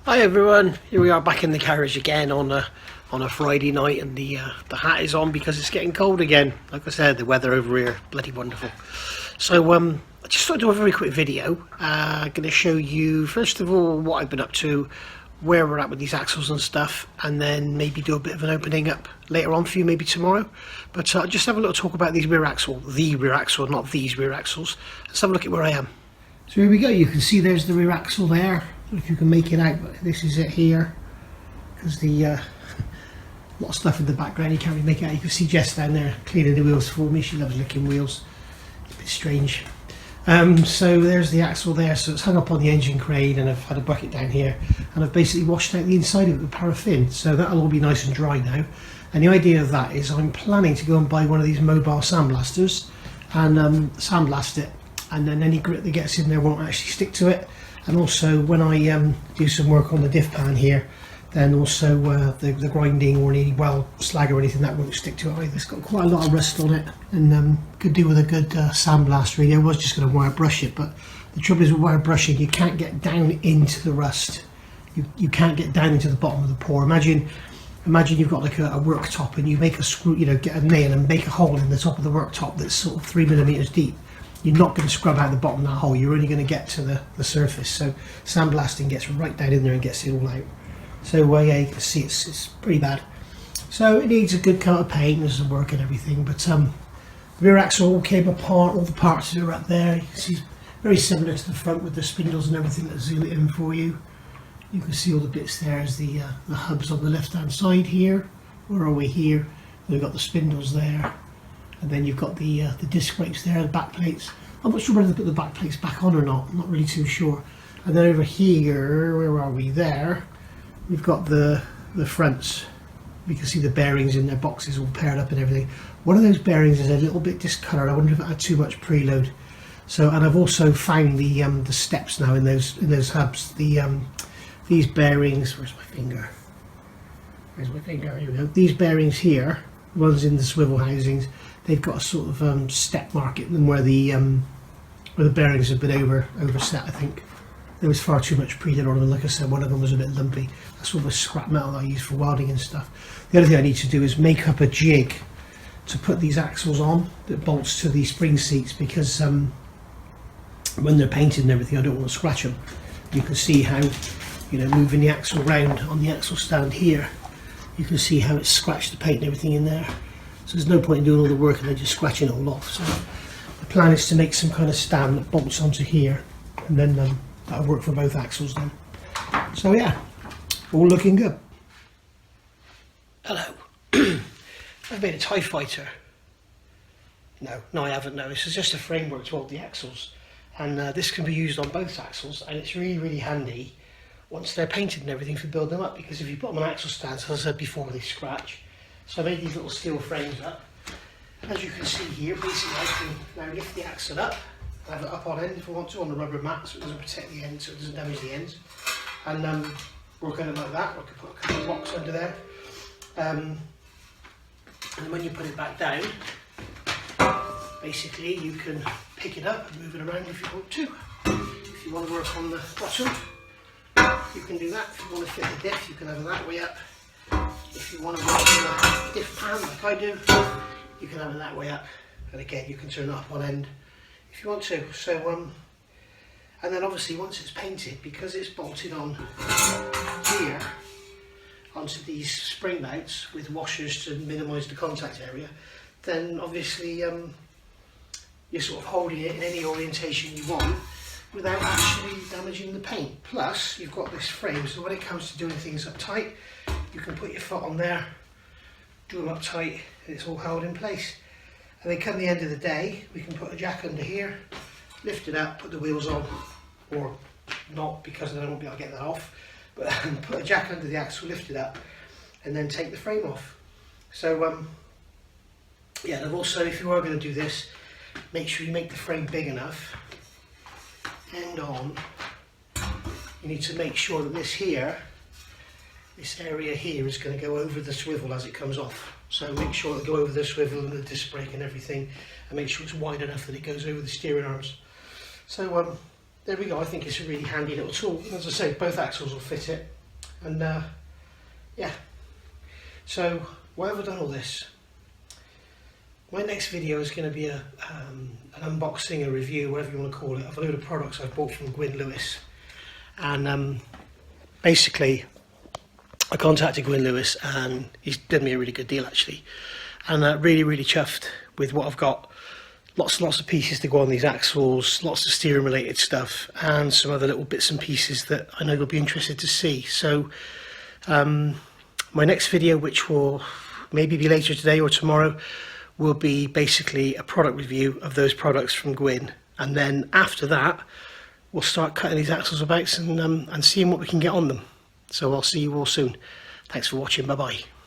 Hi everyone, here we are back in the garage again on a Friday night, and the hat is on because it's getting cold again. Like I said, the weather over here, bloody wonderful. So I just thought I'd do a very quick video. I'm going to show you first of all what I've been up to, where we're at with these axles and stuff, and then maybe do a bit of an opening up later on for you, maybe tomorrow. But I'll just have a little talk about these rear axle, the rear axle, not these rear axles. Let's have a look at where I am. So here we go, you can see there's the rear axle there. If you can make it out, but this is it here, because the lot of stuff in the background you can't really make it out. You can see Jess down there cleaning the wheels for me. She loves licking wheels. It's a bit strange. So there's the axle there, so it's hung up on the engine crane, and I've had a bucket down here, and I've basically washed out the inside of it with paraffin, so that'll all be nice and dry now. And the idea of that is I'm planning to go and buy one of these mobile sandblasters and sandblast it, and then any grit that gets in there won't actually stick to it. And also when I do some work on the diff pan here, then also the grinding or any weld slag or anything, that won't stick to it either. It's got quite a lot of rust on it, and could do with a good sandblast really. I was just going to wire brush it, but the trouble is with wire brushing, you can't get down into the rust. You can't get down into the bottom of the pour. Imagine you've got like a worktop, and you make a screw, get a nail and make a hole in the top of the worktop that's sort of 3mm deep. You're not going to scrub out the bottom of that hole, you're only going to get to the surface. So sandblasting gets right down in there and gets it all out. So yeah, you can see it's pretty bad. So it needs a good coat of paint, there's some work and everything, but the rear axle all came apart, all the parts that are up there. You can see it's very similar to the front with the spindles and everything that zoom it in for you. You can see all the bits there as the hubs on the left hand side here. Where are we here? We've got the spindles there. And then you've got the disc brakes there, the back plates. I'm not sure whether to put the back plates back on or not, I'm not really too sure. And then over here, where are we? There, we've got the fronts. You can see the bearings in their boxes all paired up and everything. One of those bearings is a little bit discoloured. I wonder if it had too much preload. So, and I've also found the steps now in those hubs. These bearings. Where's my finger? Where's my finger? Here we go. These bearings here, ones in the swivel housings, they've got a sort of step mark in them where the bearings have been overset. I think there was far too much preload on them. Like I said, one of them was a bit lumpy. That's all the scrap metal that I use for welding and stuff. The other thing I need to do is make up a jig to put these axles on that bolts to these spring seats, because when they're painted and everything, I don't want to scratch them. You can see how, moving the axle round on the axle stand here, you can see how it's scratched the paint and everything in there. So there's no point in doing all the work and then just scratching it all off. So the plan is to make some kind of stand that bolts onto here, and then that'll work for both axles then. So yeah, all looking good. Hello. I've made a TIE fighter. No I haven't, no. This is just a framework to hold the axles. And this can be used on both axles, and it's really, really handy once they're painted and everything for building them up, because if you put them on axle stands, as I said before, they scratch. So I made these little steel frames up. As you can see here, basically I can now lift the axle up, have it up on end if I want to, on the rubber mat, so it doesn't protect the ends, so it doesn't damage the ends. And work on it like that, or I could put a couple of blocks under there. And then when you put it back down, basically you can pick it up and move it around if you want to. If you want to work on the bottom, you can do that. If you want to fit the diff, you can have it that way up. If you want to work on a diff pan like I do, you can have it that way up. And again, you can turn it up on end if you want to. So, and then obviously once it's painted, because it's bolted on here onto these spring mounts with washers to minimise the contact area, then obviously you're sort of holding it in any orientation you want without actually damaging the paint. Plus, you've got this frame, so when it comes to doing things up tight, you can put your foot on there, do them up tight, and it's all held in place. And then come the end of the day, we can put a jack under here, lift it up, put the wheels on, or not, because then I won't be able to get that off, but put a jack under the axle, lift it up, and then take the frame off. So yeah, and also if you are going to do this, make sure you make the frame big enough. End on, you need to make sure that this area here is going to go over the swivel as it comes off. So make sure that go over the swivel and the disc brake and everything, and make sure it's wide enough that it goes over the steering arms. So there we go. I think it's a really handy little tool. As I say, both axles will fit it. And yeah, so why have I done all this? My next video is going to be an unboxing, a review, whatever you want to call it, of a load of products I've bought from Gwyn Lewis. And basically, I contacted Gwyn Lewis and he's done me a really good deal actually. And really chuffed with what I've got. Lots and lots of pieces to go on these axles, lots of steering related stuff, and some other little bits and pieces that I know you'll be interested to see. So my next video, which will maybe be later today or tomorrow, will be basically a product review of those products from Gwyn, and then after that we'll start cutting these axles about and seeing what we can get on them. So I'll see you all soon. Thanks for watching. Bye bye.